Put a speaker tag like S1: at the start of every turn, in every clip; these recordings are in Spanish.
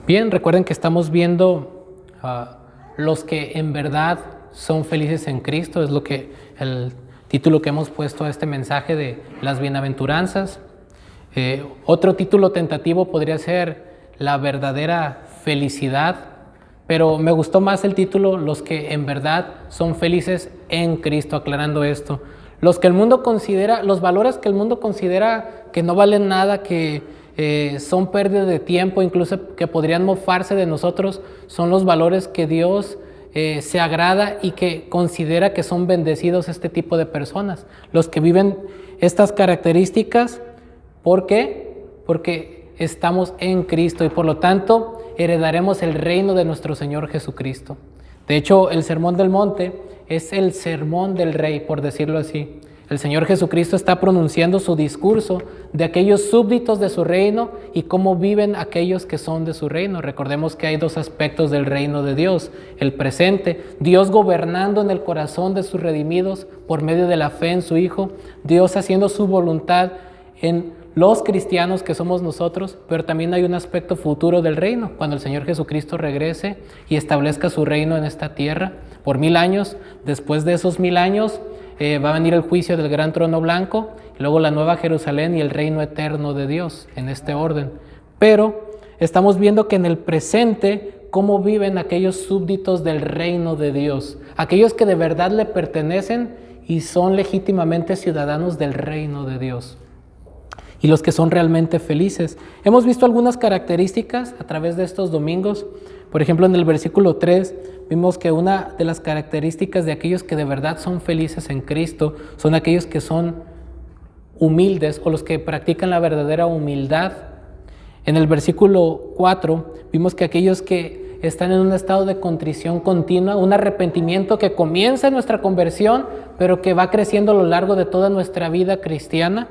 S1: Bien, recuerden que estamos viendo los que en verdad son felices en Cristo, es lo que el título que hemos puesto a este mensaje de las bienaventuranzas. Otro título tentativo podría ser la verdadera felicidad, pero me gustó más el título los que en verdad son felices en Cristo, aclarando esto. Los valores que el mundo considera que no valen nada, que son pérdida de tiempo, incluso que podrían mofarse de nosotros, son los valores que Dios se agrada y que considera que son bendecidos este tipo de personas. Los que viven estas características, ¿por qué? Porque estamos en Cristo y por lo tanto heredaremos el reino de nuestro Señor Jesucristo. De hecho, el Sermón del Monte es el sermón del Rey, por decirlo así. El Señor Jesucristo está pronunciando su discurso de aquellos súbditos de su reino y cómo viven aquellos que son de su reino. Recordemos que hay dos aspectos del reino de Dios. El presente, Dios gobernando en el corazón de sus redimidos por medio de la fe en su Hijo. Dios haciendo su voluntad en los cristianos que somos nosotros, pero también hay un aspecto futuro del reino, cuando el Señor Jesucristo regrese y establezca su reino en esta tierra por 1000 años. Después de esos 1000 años va a venir el juicio del gran trono blanco, y luego la nueva Jerusalén y el reino eterno de Dios en este orden. Pero estamos viendo que en el presente, cómo viven aquellos súbditos del reino de Dios, aquellos que de verdad le pertenecen y son legítimamente ciudadanos del reino de Dios, y los que son realmente felices. Hemos visto algunas características a través de estos domingos. Por ejemplo, en el versículo 3 vimos que una de las características de aquellos que de verdad son felices en Cristo son aquellos que son humildes o los que practican la verdadera humildad. En el versículo 4 vimos que aquellos que están en un estado de contrición continua, un arrepentimiento que comienza en nuestra conversión, pero que va creciendo a lo largo de toda nuestra vida cristiana.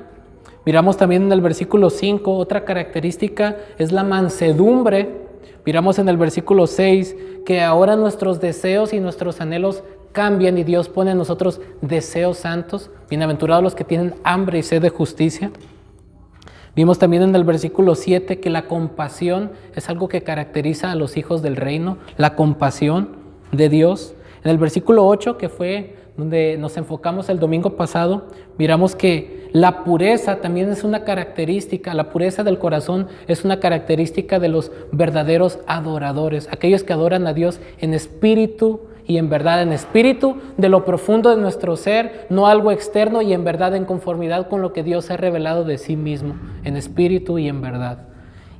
S1: Miramos también en el versículo 5, otra característica es la mansedumbre. Miramos en el versículo 6 que ahora nuestros deseos y nuestros anhelos cambian y Dios pone en nosotros deseos santos. Bienaventurados los que tienen hambre y sed de justicia. Vimos también en el versículo 7 que la compasión es algo que caracteriza a los hijos del reino, la compasión de Dios. En el versículo 8, que fue donde nos enfocamos el domingo pasado, miramos que la pureza también es una característica, la pureza del corazón es una característica de los verdaderos adoradores, aquellos que adoran a Dios en espíritu y en verdad, en espíritu de lo profundo de nuestro ser, no algo externo, y en verdad en conformidad con lo que Dios ha revelado de sí mismo, en espíritu y en verdad.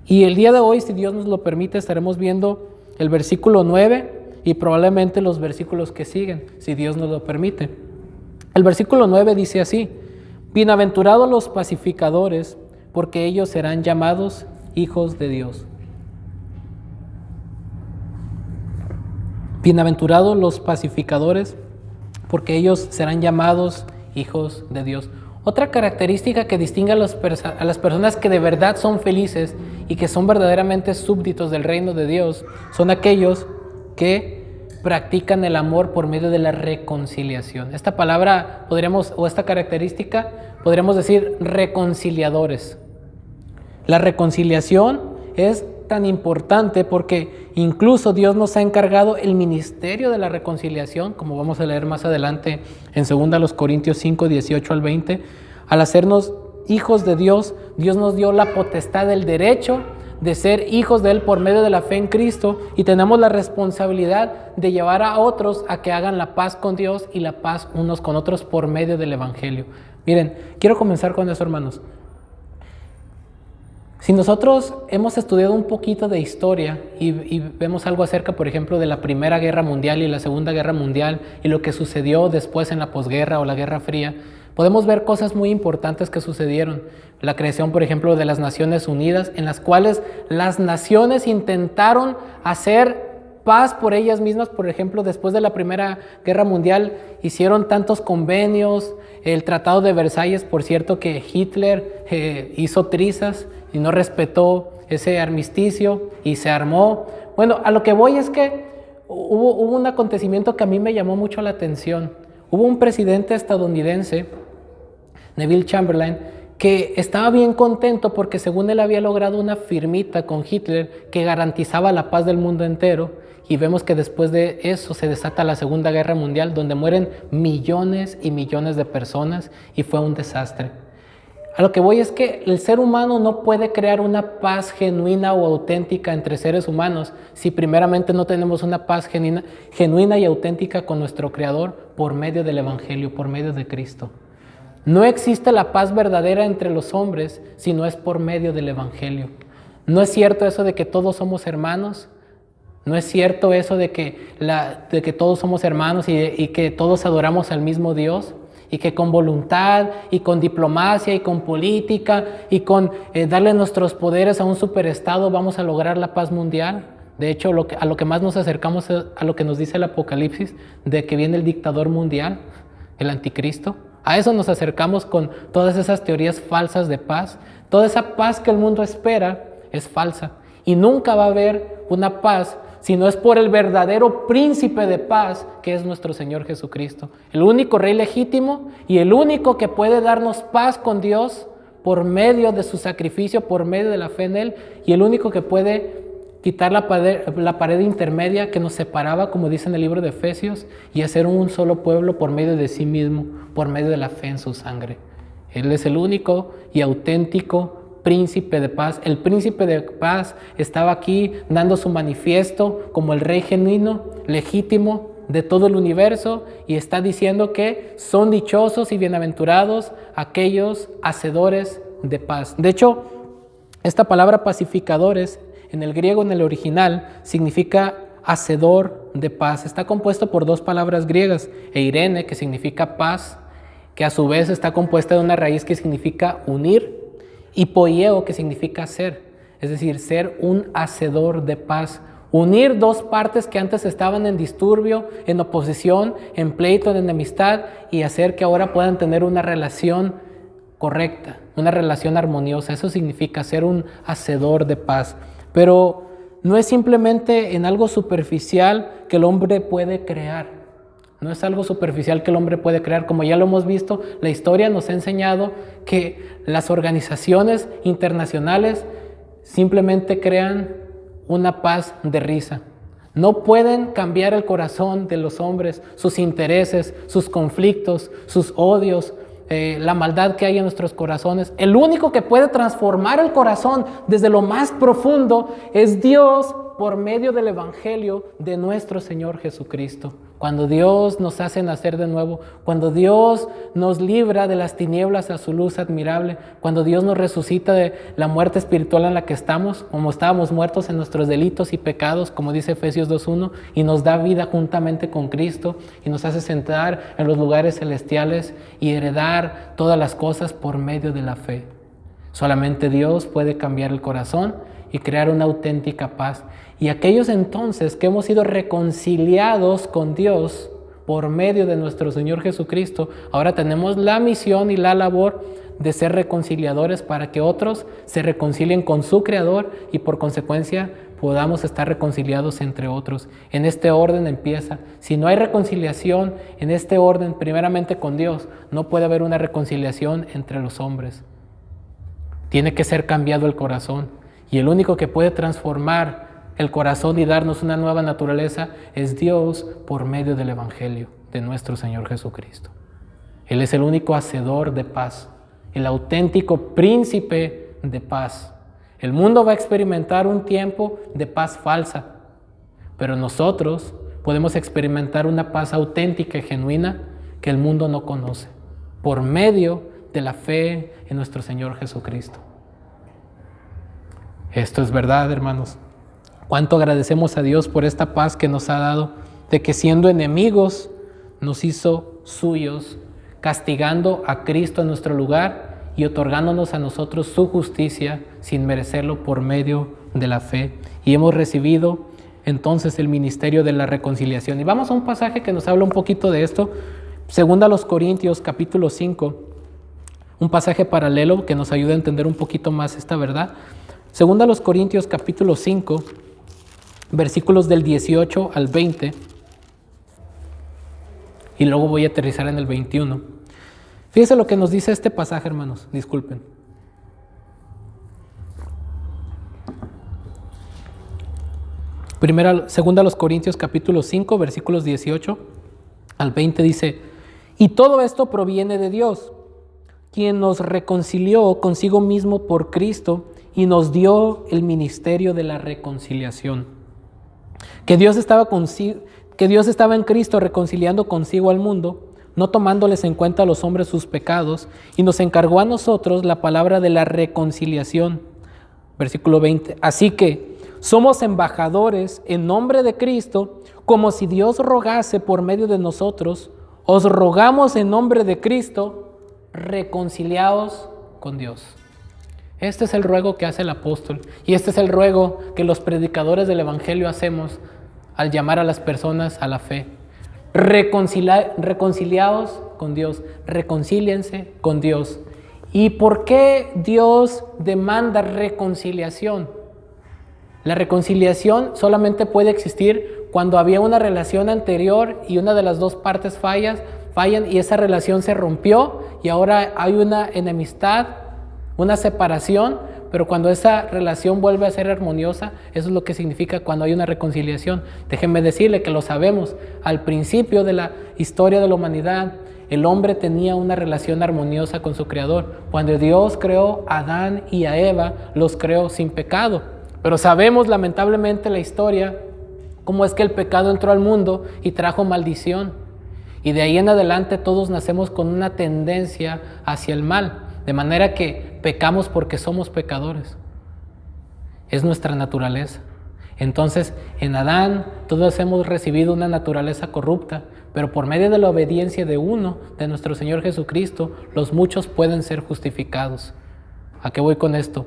S1: Y el día de hoy, si Dios nos lo permite, estaremos viendo el versículo 9 y probablemente los versículos que siguen, si Dios nos lo permite. El versículo 9 dice así: bienaventurados los pacificadores, porque ellos serán llamados hijos de Dios. Bienaventurados los pacificadores, porque ellos serán llamados hijos de Dios. Otra característica que distingue a las personas que de verdad son felices y que son verdaderamente súbditos del reino de Dios son aquellos que practican el amor por medio de la reconciliación. Esta palabra esta característica podríamos decir reconciliadores. La reconciliación es tan importante porque incluso Dios nos ha encargado el ministerio de la reconciliación, como vamos a leer más adelante en 2 Corintios 5, 18 al 20. Al hacernos hijos de Dios, Dios nos dio la potestad del derecho de ser hijos de Él por medio de la fe en Cristo, y tenemos la responsabilidad de llevar a otros a que hagan la paz con Dios y la paz unos con otros por medio del Evangelio. Miren, quiero comenzar con eso, hermanos. Si nosotros hemos estudiado un poquito de historia y vemos algo acerca, por ejemplo, de la Primera Guerra Mundial y la Segunda Guerra Mundial y lo que sucedió después en la posguerra o la Guerra Fría, podemos ver cosas muy importantes que sucedieron. La creación, por ejemplo, de las Naciones Unidas, en las cuales las naciones intentaron hacer paz por ellas mismas. Por ejemplo, después de la Primera Guerra Mundial hicieron tantos convenios, el Tratado de Versalles, por cierto, que Hitler hizo trizas y no respetó ese armisticio y se armó. Bueno, a lo que voy es que hubo un acontecimiento que a mí me llamó mucho la atención. Hubo un presidente estadounidense, Neville Chamberlain, que estaba bien contento porque según él había logrado una firmita con Hitler que garantizaba la paz del mundo entero, y vemos que después de eso se desata la Segunda Guerra Mundial, donde mueren millones y millones de personas y fue un desastre. A lo que voy es que el ser humano no puede crear una paz genuina o auténtica entre seres humanos si primeramente no tenemos una paz genuina y auténtica con nuestro Creador por medio del Evangelio, por medio de Cristo. No existe la paz verdadera entre los hombres si no es por medio del Evangelio. No es cierto eso de que todos somos hermanos. No es cierto eso de que todos somos hermanos y que todos adoramos al mismo Dios y que con voluntad y con diplomacia y con política y con darle nuestros poderes a un superestado vamos a lograr la paz mundial. De hecho, a lo que más nos acercamos es a lo que nos dice el Apocalipsis, de que viene el dictador mundial, el anticristo. A eso nos acercamos con todas esas teorías falsas de paz. Toda esa paz que el mundo espera es falsa y nunca va a haber una paz si no es por el verdadero príncipe de paz que es nuestro Señor Jesucristo, el único Rey legítimo y el único que puede darnos paz con Dios por medio de su sacrificio, por medio de la fe en Él, y el único que puede quitar la pared intermedia que nos separaba, como dice en el libro de Efesios, y hacer un solo pueblo por medio de sí mismo, por medio de la fe en su sangre. Él es el único y auténtico príncipe de paz. El príncipe de paz estaba aquí dando su manifiesto como el rey genuino, legítimo de todo el universo, y está diciendo que son dichosos y bienaventurados aquellos hacedores de paz. De hecho, esta palabra pacificadores en el griego, en el original, significa hacedor de paz. Está compuesto por dos palabras griegas, eirene, que significa paz, que a su vez está compuesta de una raíz que significa unir, y poieo, que significa ser, es decir, ser un hacedor de paz. Unir dos partes que antes estaban en disturbio, en oposición, en pleito, en enemistad, y hacer que ahora puedan tener una relación correcta, una relación armoniosa. Eso significa ser un hacedor de paz. Pero no es simplemente en algo superficial que el hombre puede crear. No es algo superficial que el hombre puede crear. Como ya lo hemos visto, la historia nos ha enseñado que las organizaciones internacionales simplemente crean una paz de risa. No pueden cambiar el corazón de los hombres, sus intereses, sus conflictos, sus odios, la maldad que hay en nuestros corazones. El único que puede transformar el corazón desde lo más profundo es Dios por medio del Evangelio de nuestro Señor Jesucristo. Cuando Dios nos hace nacer de nuevo, cuando Dios nos libra de las tinieblas a su luz admirable, cuando Dios nos resucita de la muerte espiritual en la que estamos, como estábamos muertos en nuestros delitos y pecados, como dice Efesios 2:1, y nos da vida juntamente con Cristo y nos hace sentar en los lugares celestiales y heredar todas las cosas por medio de la fe. Solamente Dios puede cambiar el corazón y crear una auténtica paz. Y aquellos entonces que hemos sido reconciliados con Dios por medio de nuestro Señor Jesucristo, ahora tenemos la misión y la labor de ser reconciliadores para que otros se reconcilien con su Creador y por consecuencia podamos estar reconciliados entre otros. En este orden empieza. Si no hay reconciliación en este orden, primeramente con Dios, no puede haber una reconciliación entre los hombres. Tiene que ser cambiado el corazón. Y el único que puede transformar el corazón y darnos una nueva naturaleza es Dios por medio del Evangelio de nuestro Señor Jesucristo. Él es el único hacedor de paz, el auténtico príncipe de paz. El mundo va a experimentar un tiempo de paz falsa, pero nosotros podemos experimentar una paz auténtica y genuina que el mundo no conoce, por medio de la fe en nuestro Señor Jesucristo. Esto es verdad, hermanos. Cuánto agradecemos a Dios por esta paz que nos ha dado, de que siendo enemigos nos hizo suyos, castigando a Cristo en nuestro lugar y otorgándonos a nosotros su justicia sin merecerlo por medio de la fe. Y hemos recibido entonces el ministerio de la reconciliación. Y vamos a un pasaje que nos habla un poquito de esto, 2 Corintios capítulo 5, un pasaje paralelo que nos ayuda a entender un poquito más esta verdad. 2 Corintios capítulo 5, versículos del 18 al 20, y luego voy a aterrizar en el 21. Fíjense lo que nos dice este pasaje, hermanos, disculpen. Segunda a los Corintios capítulo 5, versículos 18 al 20 dice: y todo esto proviene de Dios, quien nos reconcilió consigo mismo por Cristo y nos dio el ministerio de la reconciliación. Que Dios estaba en Cristo reconciliando consigo al mundo, no tomándoles en cuenta a los hombres sus pecados, y nos encargó a nosotros la palabra de la reconciliación. Versículo 20. Así que somos embajadores en nombre de Cristo, como si Dios rogase por medio de nosotros. Os rogamos en nombre de Cristo, reconciliaos con Dios. Este es el ruego que hace el apóstol, y este es el ruego que los predicadores del Evangelio hacemos al llamar a las personas a la fe. Reconciliaos con Dios, reconcíliense con Dios. ¿Y por qué Dios demanda reconciliación? La reconciliación solamente puede existir cuando había una relación anterior y una de las dos partes fallan y esa relación se rompió y ahora hay una enemistad, una separación, pero cuando esa relación vuelve a ser armoniosa, eso es lo que significa cuando hay una reconciliación. Déjenme decirle que lo sabemos. Al principio de la historia de la humanidad, el hombre tenía una relación armoniosa con su Creador. Cuando Dios creó a Adán y a Eva, los creó sin pecado. Pero sabemos lamentablemente la historia, cómo es que el pecado entró al mundo y trajo maldición. Y de ahí en adelante todos nacemos con una tendencia hacia el mal, de manera que pecamos porque somos pecadores. Es nuestra naturaleza. Entonces, en Adán todos hemos recibido una naturaleza corrupta, pero por medio de la obediencia de uno, de nuestro Señor Jesucristo, los muchos pueden ser justificados. ¿A qué voy con esto?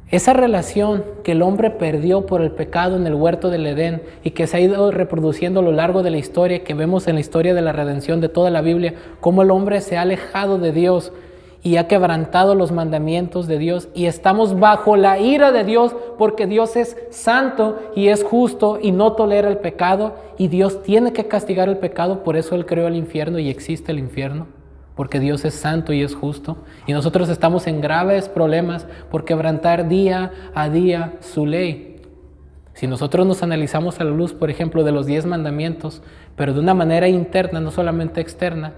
S1: Esa relación que el hombre perdió por el pecado en el huerto del Edén y que se ha ido reproduciendo a lo largo de la historia, que vemos en la historia de la redención de toda la Biblia, cómo el hombre se ha alejado de Dios y ha quebrantado los mandamientos de Dios y estamos bajo la ira de Dios porque Dios es santo y es justo y no tolera el pecado y Dios tiene que castigar el pecado, por eso Él creó el infierno y existe el infierno. Porque Dios es santo y es justo. Y nosotros estamos en graves problemas por quebrantar día a día su ley. Si nosotros nos analizamos a la luz, por ejemplo, de los 10 mandamientos, pero de una manera interna, no solamente externa,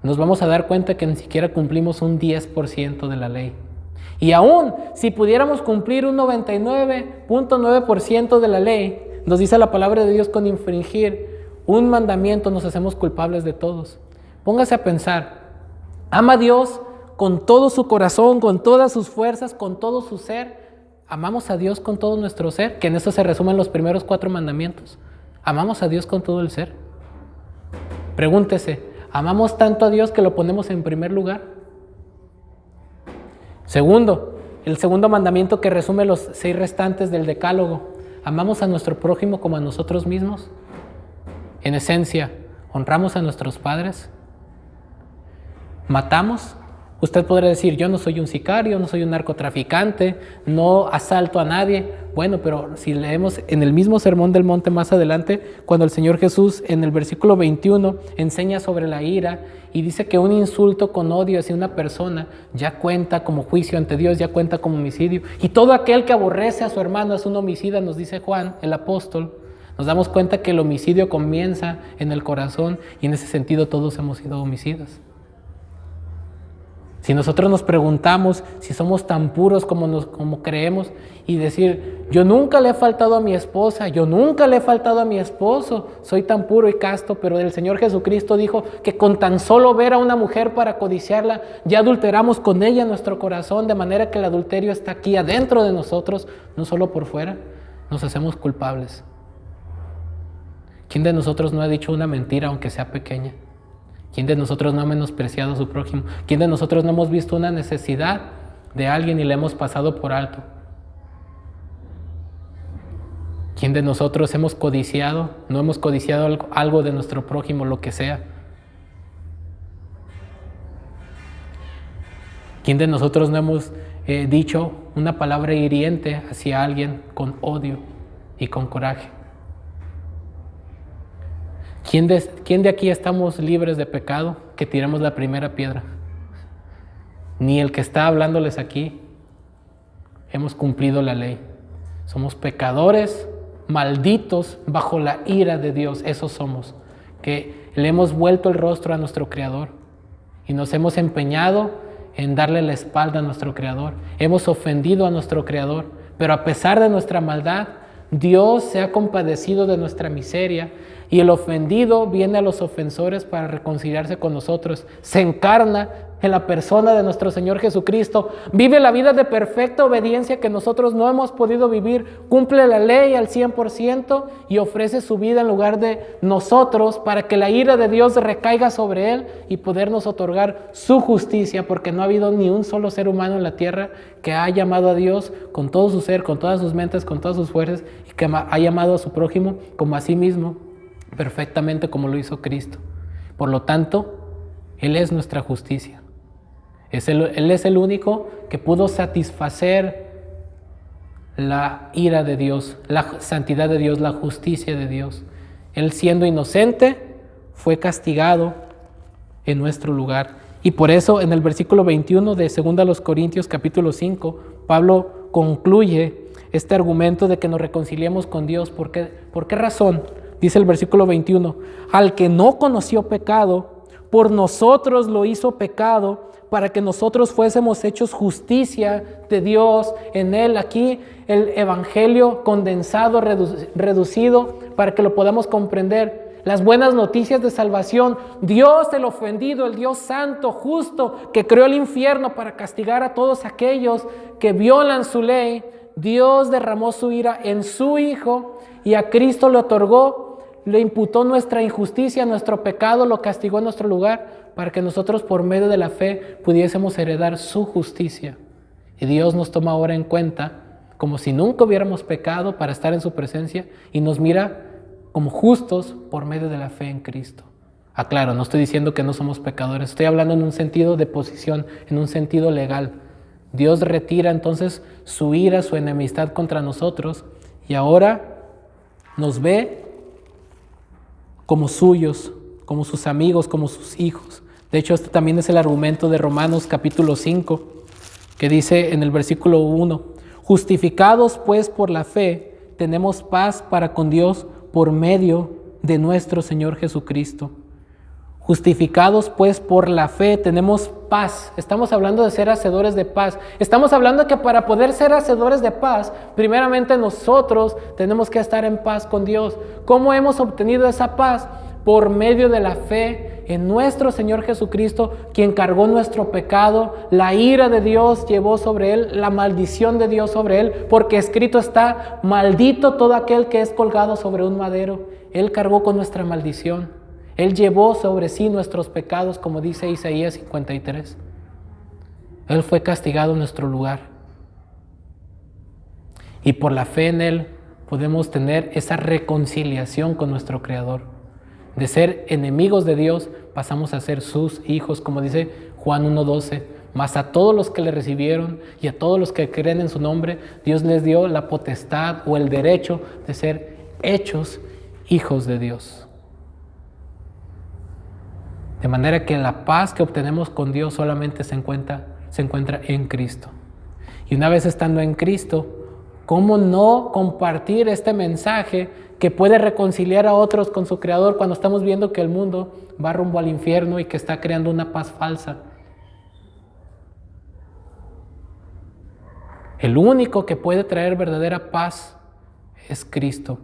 S1: nos vamos a dar cuenta que ni siquiera cumplimos un 10% de la ley. Y aún si pudiéramos cumplir un 99.9% de la ley, nos dice la palabra de Dios, con infringir un mandamiento nos hacemos culpables de todos. Póngase a pensar, ama a Dios con todo su corazón, con todas sus fuerzas, con todo su ser. Amamos a Dios con todo nuestro ser, que en eso se resumen los primeros 4 mandamientos. Amamos a Dios con todo el ser. Pregúntese, ¿amamos tanto a Dios que lo ponemos en primer lugar? Segundo, el segundo mandamiento que resume los 6 restantes del decálogo. ¿Amamos a nuestro prójimo como a nosotros mismos? En esencia, ¿honramos a nuestros padres? ¿Matamos? Usted podrá decir, yo no soy un sicario, no soy un narcotraficante, no asalto a nadie. Bueno, pero si leemos en el mismo Sermón del Monte más adelante, cuando el Señor Jesús en el versículo 21 enseña sobre la ira y dice que un insulto con odio hacia una persona ya cuenta como juicio ante Dios, ya cuenta como homicidio. Y todo aquel que aborrece a su hermano es un homicida, nos dice Juan, el apóstol. Nos damos cuenta que el homicidio comienza en el corazón y en ese sentido todos hemos sido homicidas. Si nosotros nos preguntamos si somos tan puros como creemos y decir, yo nunca le he faltado a mi esposa, yo nunca le he faltado a mi esposo, soy tan puro y casto, pero el Señor Jesucristo dijo que con tan solo ver a una mujer para codiciarla, ya adulteramos con ella nuestro corazón, de manera que el adulterio está aquí adentro de nosotros, no solo por fuera, nos hacemos culpables. ¿Quién de nosotros no ha dicho una mentira aunque sea pequeña? ¿Quién de nosotros no ha menospreciado a su prójimo? ¿Quién de nosotros no hemos visto una necesidad de alguien y la hemos pasado por alto? ¿Quién de nosotros hemos codiciado, no hemos codiciado algo de nuestro prójimo, lo que sea? ¿Quién de nosotros no hemos dicho una palabra hiriente hacia alguien con odio y con coraje? ¿Quién de aquí estamos libres de pecado? Que tiremos la primera piedra. Ni el que está hablándoles aquí hemos cumplido la ley. Somos pecadores, malditos bajo la ira de Dios. Esos somos, que le hemos vuelto el rostro a nuestro Creador y nos hemos empeñado en darle la espalda a nuestro Creador. Hemos ofendido a nuestro Creador, pero a pesar de nuestra maldad, Dios se ha compadecido de nuestra miseria y el ofendido viene a los ofensores para reconciliarse con nosotros. Se encarna en la persona de nuestro Señor Jesucristo, vive la vida de perfecta obediencia que nosotros no hemos podido vivir, cumple la ley al 100% y ofrece su vida en lugar de nosotros para que la ira de Dios recaiga sobre Él y podernos otorgar su justicia, porque no ha habido ni un solo ser humano en la tierra que ha llamado a Dios con todo su ser, con todas sus mentes, con todas sus fuerzas y que ha llamado a su prójimo como a sí mismo, perfectamente como lo hizo Cristo. Por lo tanto, Él es nuestra justicia. Él es el único que pudo satisfacer la ira de Dios, la santidad de Dios, la justicia de Dios. Él, siendo inocente, fue castigado en nuestro lugar. Y por eso en el versículo 21 de 2 Corintios capítulo 5, Pablo concluye este argumento de que nos reconciliemos con Dios. ¿Por qué razón? Dice el versículo 21, al que no conoció pecado, por nosotros lo hizo pecado, para que nosotros fuésemos hechos justicia de Dios en Él. Aquí el evangelio condensado, reducido, para que lo podamos comprender. Las buenas noticias de salvación. Dios, el ofendido, el Dios santo, justo, que creó el infierno para castigar a todos aquellos que violan su ley. Dios derramó su ira en su Hijo y a Cristo le otorgó, le imputó nuestra injusticia, nuestro pecado, lo castigó en nuestro lugar, para que nosotros por medio de la fe pudiésemos heredar su justicia. Y Dios nos toma ahora en cuenta como si nunca hubiéramos pecado para estar en su presencia y nos mira como justos por medio de la fe en Cristo. Claro, no estoy diciendo que no somos pecadores, estoy hablando en un sentido de posición, en un sentido legal. Dios retira entonces su ira, su enemistad contra nosotros y ahora nos ve como suyos, como sus amigos, como sus hijos. De hecho, este también es el argumento de Romanos capítulo 5, que dice en el versículo 1, justificados pues por la fe, tenemos paz para con Dios por medio de nuestro Señor Jesucristo. Justificados pues por la fe, tenemos paz. Estamos hablando de ser hacedores de paz. Estamos hablando de que para poder ser hacedores de paz, primeramente nosotros tenemos que estar en paz con Dios. ¿Cómo hemos obtenido esa paz? Por medio de la fe en nuestro Señor Jesucristo, quien cargó nuestro pecado, la ira de Dios llevó sobre Él, la maldición de Dios sobre Él, porque escrito está, maldito todo aquel que es colgado sobre un madero. Él cargó con nuestra maldición. Él llevó sobre sí nuestros pecados, como dice Isaías 53. Él fue castigado en nuestro lugar. Y por la fe en Él podemos tener esa reconciliación con nuestro Creador. De ser enemigos de Dios, pasamos a ser sus hijos, como dice Juan 1:12. Mas a todos los que le recibieron y a todos los que creen en su nombre, Dios les dio la potestad o el derecho de ser hechos hijos de Dios. De manera que la paz que obtenemos con Dios solamente se encuentra en Cristo. Y una vez estando en Cristo, ¿cómo no compartir este mensaje que puede reconciliar a otros con su Creador cuando estamos viendo que el mundo va rumbo al infierno y que está creando una paz falsa? El único que puede traer verdadera paz es Cristo.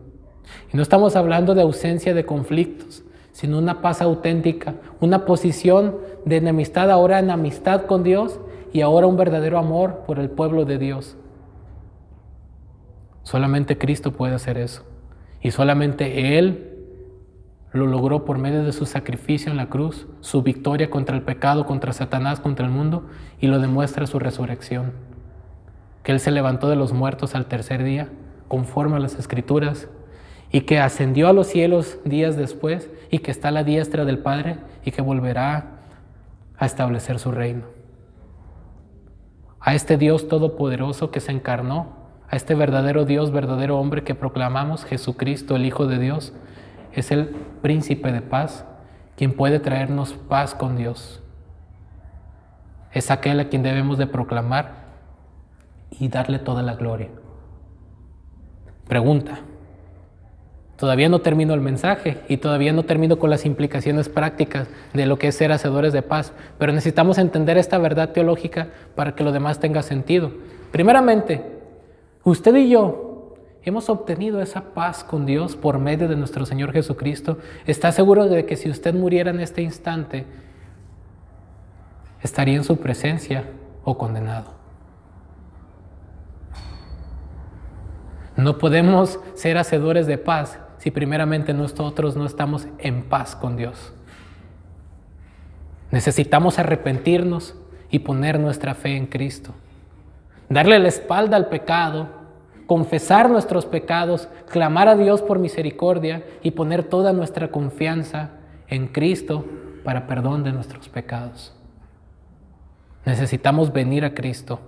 S1: Y no estamos hablando de ausencia de conflictos, sino una paz auténtica, una posición de enemistad ahora en amistad con Dios y ahora un verdadero amor por el pueblo de Dios. Solamente Cristo puede hacer eso. Y solamente Él lo logró por medio de su sacrificio en la cruz, su victoria contra el pecado, contra Satanás, contra el mundo, y lo demuestra su resurrección. Que Él se levantó de los muertos al tercer día, conforme a las Escrituras, y que ascendió a los cielos días después, y que está a la diestra del Padre, y que volverá a establecer su reino. A este Dios todopoderoso que se encarnó, a este verdadero Dios, verdadero hombre que proclamamos, Jesucristo, el Hijo de Dios, es el príncipe de paz, quien puede traernos paz con Dios. Es aquel a quien debemos de proclamar y darle toda la gloria. Pregunta. Todavía no termino el mensaje y todavía no termino con las implicaciones prácticas de lo que es ser hacedores de paz, pero necesitamos entender esta verdad teológica para que lo demás tenga sentido. Primeramente, usted y yo hemos obtenido esa paz con Dios por medio de nuestro Señor Jesucristo. ¿Está seguro de que si usted muriera en este instante, estaría en su presencia o condenado? No podemos ser hacedores de paz si primeramente nosotros no estamos en paz con Dios. Necesitamos arrepentirnos y poner nuestra fe en Cristo. Darle la espalda al pecado, confesar nuestros pecados, clamar a Dios por misericordia y poner toda nuestra confianza en Cristo para perdón de nuestros pecados. Necesitamos venir a Cristo.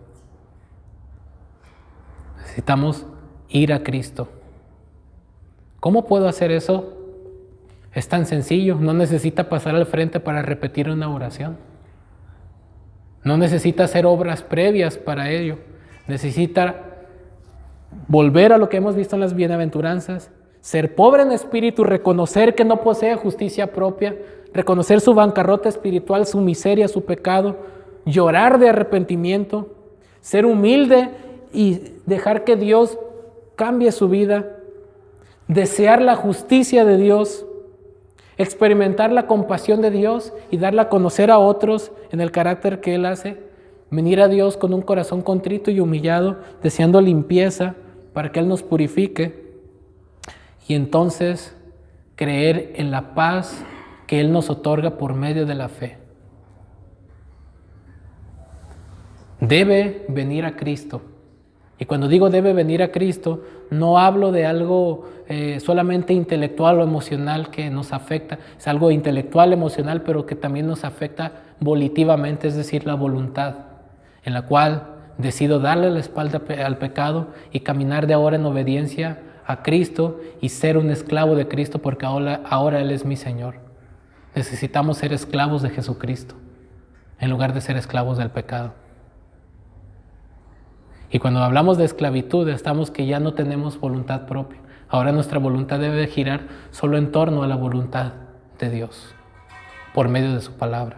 S1: Necesitamos ir a Cristo. ¿Cómo puedo hacer eso? Es tan sencillo, no necesita pasar al frente para repetir una oración. No necesita hacer obras previas para ello. Necesita volver a lo que hemos visto en las bienaventuranzas, ser pobre en espíritu, reconocer que no posee justicia propia, reconocer su bancarrota espiritual, su miseria, su pecado, llorar de arrepentimiento, ser humilde y dejar que Dios cambie su vida, desear la justicia de Dios, experimentar la compasión de Dios y darla a conocer a otros en el carácter que Él hace, venir a Dios con un corazón contrito y humillado, deseando limpieza para que Él nos purifique y entonces creer en la paz que Él nos otorga por medio de la fe. Debe venir a Cristo. Y cuando digo debe venir a Cristo, no hablo de algo solamente intelectual o emocional que nos afecta. Es algo intelectual, emocional, pero que también nos afecta volitivamente, es decir, la voluntad, en la cual decido darle la espalda al pecado y caminar de ahora en obediencia a Cristo y ser un esclavo de Cristo porque ahora Él es mi Señor. Necesitamos ser esclavos de Jesucristo en lugar de ser esclavos del pecado. Y cuando hablamos de esclavitud, estamos que ya no tenemos voluntad propia. Ahora nuestra voluntad debe girar solo en torno a la voluntad de Dios, por medio de su palabra.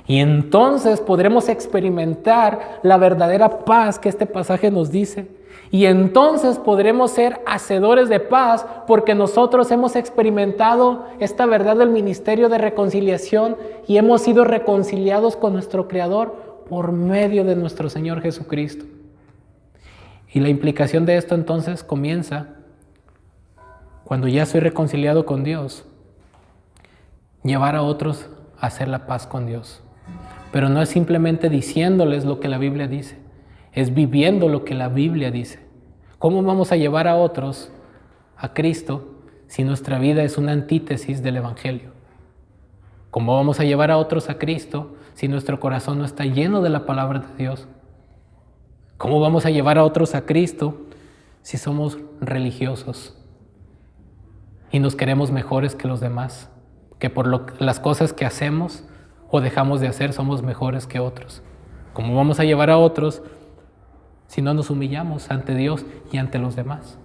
S1: Y entonces podremos experimentar la verdadera paz que este pasaje nos dice. Y entonces podremos ser hacedores de paz porque nosotros hemos experimentado esta verdad del ministerio de reconciliación y hemos sido reconciliados con nuestro Creador por medio de nuestro Señor Jesucristo. Y la implicación de esto entonces comienza cuando ya soy reconciliado con Dios, llevar a otros a hacer la paz con Dios. Pero no es simplemente diciéndoles lo que la Biblia dice, es viviendo lo que la Biblia dice. ¿Cómo vamos a llevar a otros a Cristo si nuestra vida es una antítesis del Evangelio? ¿Cómo vamos a llevar a otros a Cristo si nuestro corazón no está lleno de la palabra de Dios? ¿Cómo vamos a llevar a otros a Cristo si somos religiosos y nos queremos mejores que los demás? Que por las cosas que hacemos o dejamos de hacer somos mejores que otros. ¿Cómo vamos a llevar a otros si no nos humillamos ante Dios y ante los demás?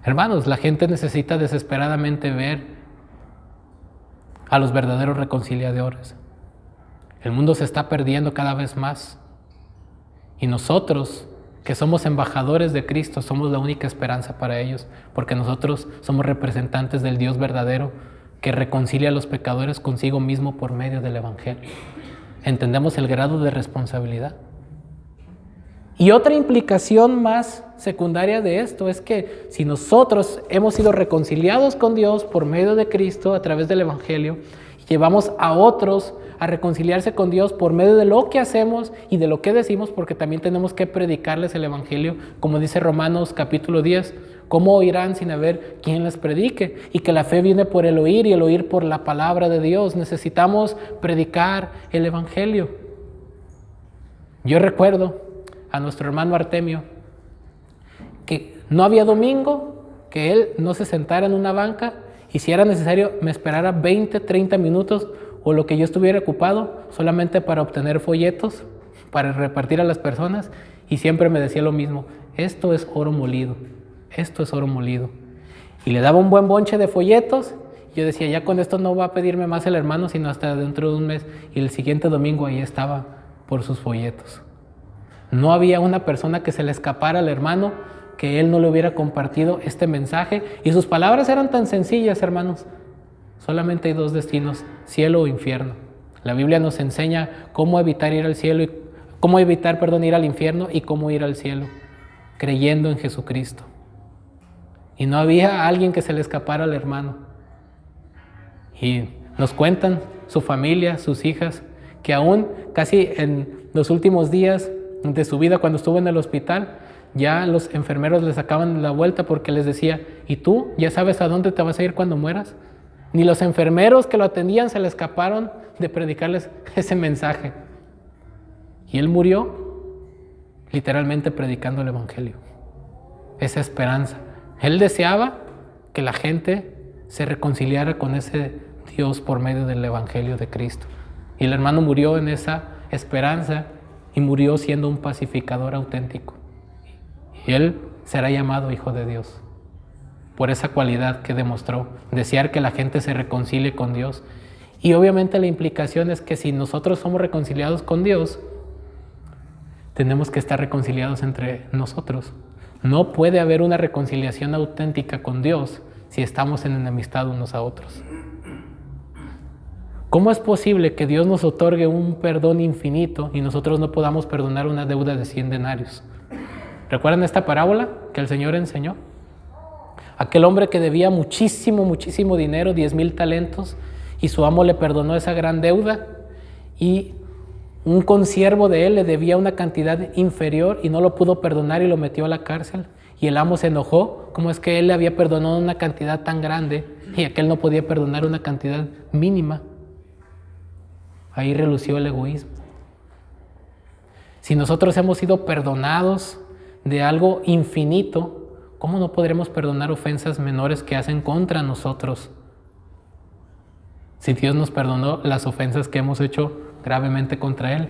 S1: Hermanos, la gente necesita desesperadamente ver a los verdaderos reconciliadores. El mundo se está perdiendo cada vez más. Y nosotros, que somos embajadores de Cristo, somos la única esperanza para ellos, porque nosotros somos representantes del Dios verdadero que reconcilia a los pecadores consigo mismo por medio del Evangelio. Entendemos el grado de responsabilidad. Y otra implicación más secundaria de esto es que si nosotros hemos sido reconciliados con Dios por medio de Cristo a través del Evangelio, llevamos a otros a reconciliarse con Dios por medio de lo que hacemos y de lo que decimos, porque también tenemos que predicarles el Evangelio, como dice Romanos capítulo 10, ¿cómo oirán sin haber quien les predique? Y que la fe viene por el oír y el oír por la palabra de Dios. Necesitamos predicar el Evangelio. Yo recuerdo a nuestro hermano Artemio que no había domingo que él no se sentara en una banca y si era necesario me esperara 20, 30 minutos o lo que yo estuviera ocupado solamente para obtener folletos, para repartir a las personas, y siempre me decía lo mismo: esto es oro molido, esto es oro molido. Y le daba un buen bonche de folletos. Yo decía, ya con esto no va a pedirme más el hermano, sino hasta dentro de un mes. Y el siguiente domingo ahí estaba por sus folletos. No había una persona que se le escapara al hermano que él no le hubiera compartido este mensaje. Y sus palabras eran tan sencillas, hermanos. Solamente hay dos destinos: cielo o infierno. La Biblia nos enseña cómo evitar ir al cielo, ir al infierno y cómo ir al cielo, creyendo en Jesucristo. Y no había alguien que se le escapara al hermano. Y nos cuentan su familia, sus hijas, que aún casi en los últimos días de su vida, cuando estuvo en el hospital, ya los enfermeros le sacaban la vuelta porque les decía: ¿y tú ya sabes a dónde te vas a ir cuando mueras? Ni los enfermeros que lo atendían se le escaparon de predicarles ese mensaje. Y él murió literalmente predicando el evangelio, esa esperanza. Él deseaba que la gente se reconciliara con ese Dios por medio del evangelio de Cristo. Y el hermano murió en esa esperanza y murió siendo un pacificador auténtico. Y él será llamado Hijo de Dios por esa cualidad que demostró, desear que la gente se reconcilie con Dios. Y obviamente la implicación es que si nosotros somos reconciliados con Dios, tenemos que estar reconciliados entre nosotros. No puede haber una reconciliación auténtica con Dios si estamos en enemistad unos a otros. ¿Cómo es posible que Dios nos otorgue un perdón infinito y nosotros no podamos perdonar una deuda de 100 denarios? ¿Recuerdan esta parábola que el Señor enseñó? Aquel hombre que debía muchísimo dinero, 10,000 talentos, y su amo le perdonó esa gran deuda, y un consiervo de él le debía una cantidad inferior y no lo pudo perdonar y lo metió a la cárcel. Y el amo se enojó: ¿cómo es que él le había perdonado una cantidad tan grande y aquel no podía perdonar una cantidad mínima? Ahí relució el egoísmo. Si nosotros hemos sido perdonados de algo infinito, ¿cómo no podremos perdonar ofensas menores que hacen contra nosotros? Si Dios nos perdonó las ofensas que hemos hecho gravemente contra Él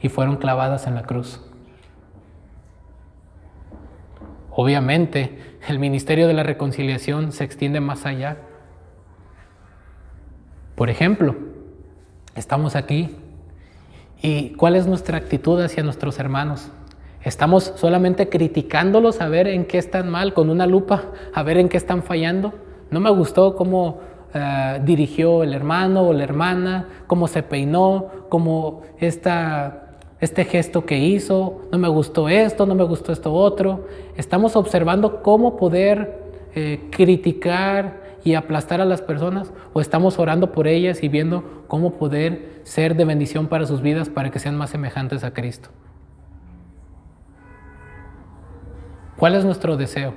S1: y fueron clavadas en la cruz. Obviamente, el ministerio de la reconciliación se extiende más allá. Por ejemplo, estamos aquí y ¿cuál es nuestra actitud hacia nuestros hermanos? ¿Estamos solamente criticándolos a ver en qué están mal, con una lupa, a ver en qué están fallando? No me gustó cómo dirigió el hermano o la hermana, cómo se peinó, cómo este gesto que hizo, no me gustó esto otro. Estamos observando cómo poder criticar y aplastar a las personas, o estamos orando por ellas y viendo cómo poder ser de bendición para sus vidas para que sean más semejantes a Cristo. ¿Cuál es nuestro deseo?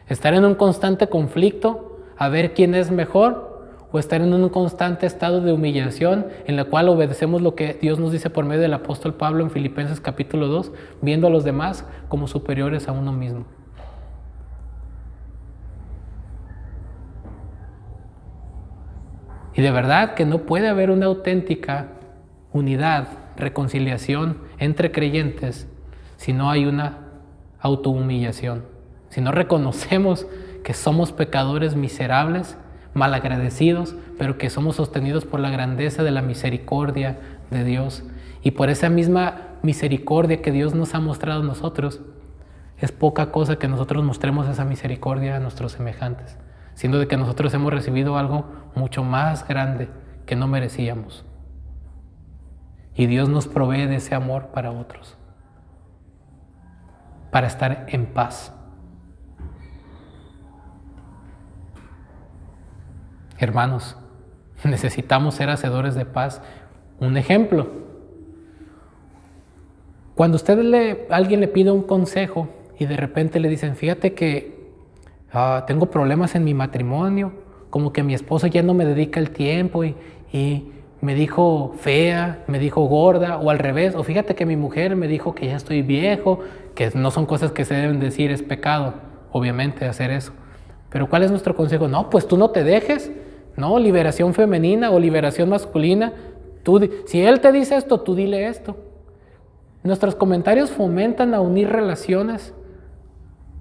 S1: ¿Estar en un constante conflicto a ver quién es mejor, o estar en un constante estado de humillación en la cual obedecemos lo que Dios nos dice por medio del apóstol Pablo en Filipenses capítulo 2, viendo a los demás como superiores a uno mismo? Y de verdad que no puede haber una auténtica unidad, reconciliación entre creyentes si no hay una autohumillación, si no reconocemos que somos pecadores miserables, malagradecidos, pero que somos sostenidos por la grandeza de la misericordia de Dios. Y por esa misma misericordia que Dios nos ha mostrado a nosotros, es poca cosa que nosotros mostremos esa misericordia a nuestros semejantes, siendo de que nosotros hemos recibido algo mucho más grande que no merecíamos. Y Dios nos provee de ese amor para otros, para estar en paz. Hermanos, necesitamos ser hacedores de paz. Un ejemplo: cuando alguien le pide un consejo y de repente le dicen: fíjate que tengo problemas en mi matrimonio, como que mi esposo ya no me dedica el tiempo y me dijo fea, me dijo gorda, o al revés, o fíjate que mi mujer me dijo que ya estoy viejo, que no son cosas que se deben decir, es pecado. obviamente, hacer eso. Pero ¿cuál es nuestro consejo? No, pues tú no te dejes. No, liberación femenina o liberación masculina. Si él te dice esto, tú dile esto. Nuestros comentarios fomentan a unir relaciones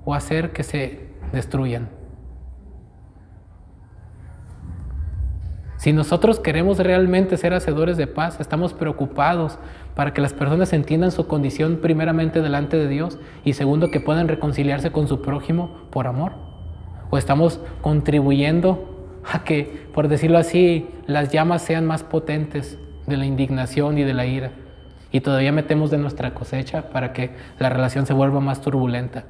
S1: o hacer que se destruyan. Si nosotros queremos realmente ser hacedores de paz, estamos preocupados para que las personas entiendan su condición primeramente delante de Dios y segundo que puedan reconciliarse con su prójimo por amor. O estamos contribuyendo a que, por decirlo así, las llamas sean más potentes de la indignación y de la ira. Y todavía metemos de nuestra cosecha para que la relación se vuelva más turbulenta.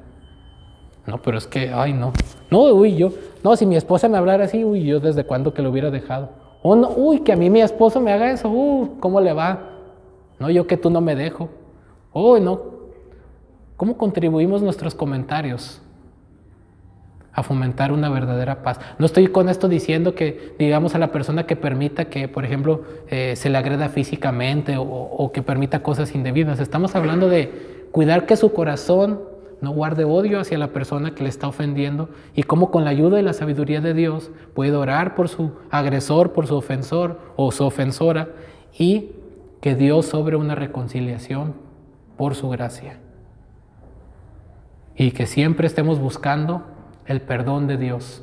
S1: No, pero es que, ay, no. No, si mi esposa me hablara así, yo desde cuándo que lo hubiera dejado. O no, que a mí mi esposo me haga eso, ¿cómo le va? No, yo que tú no me dejo. No. ¿Cómo contribuimos nuestros comentarios a fomentar una verdadera paz? No estoy con esto diciendo que, digamos, a la persona que permita que, por ejemplo, se le agreda físicamente o que permita cosas indebidas. Estamos hablando de cuidar que su corazón no guarde odio hacia la persona que le está ofendiendo y cómo con la ayuda y la sabiduría de Dios puede orar por su agresor, por su ofensor o su ofensora y que Dios obre una reconciliación por su gracia. Y que siempre estemos buscando el perdón de Dios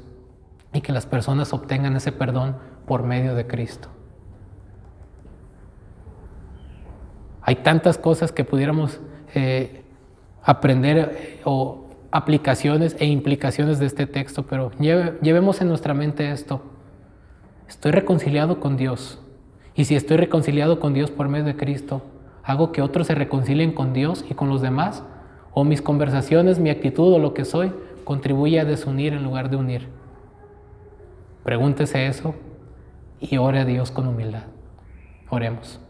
S1: y que las personas obtengan ese perdón por medio de Cristo. Hay tantas cosas que pudiéramos aprender o aplicaciones e implicaciones de este texto, pero llevemos en nuestra mente esto. Estoy reconciliado con Dios. Y si estoy reconciliado con Dios por medio de Cristo, ¿hago que otros se reconcilien con Dios y con los demás? ¿O mis conversaciones, mi actitud o lo que soy contribuye a desunir en lugar de unir? Pregúntese eso y ore a Dios con humildad. Oremos.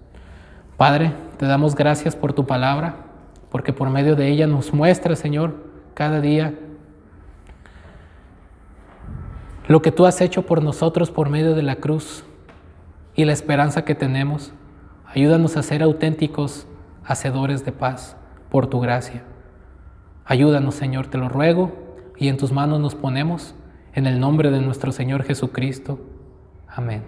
S1: Padre, te damos gracias por tu palabra, porque por medio de ella nos muestra, Señor, cada día lo que tú has hecho por nosotros por medio de la cruz y la esperanza que tenemos. Ayúdanos a ser auténticos hacedores de paz por tu gracia. Ayúdanos, Señor, te lo ruego, y en tus manos nos ponemos, en el nombre de nuestro Señor Jesucristo. Amén.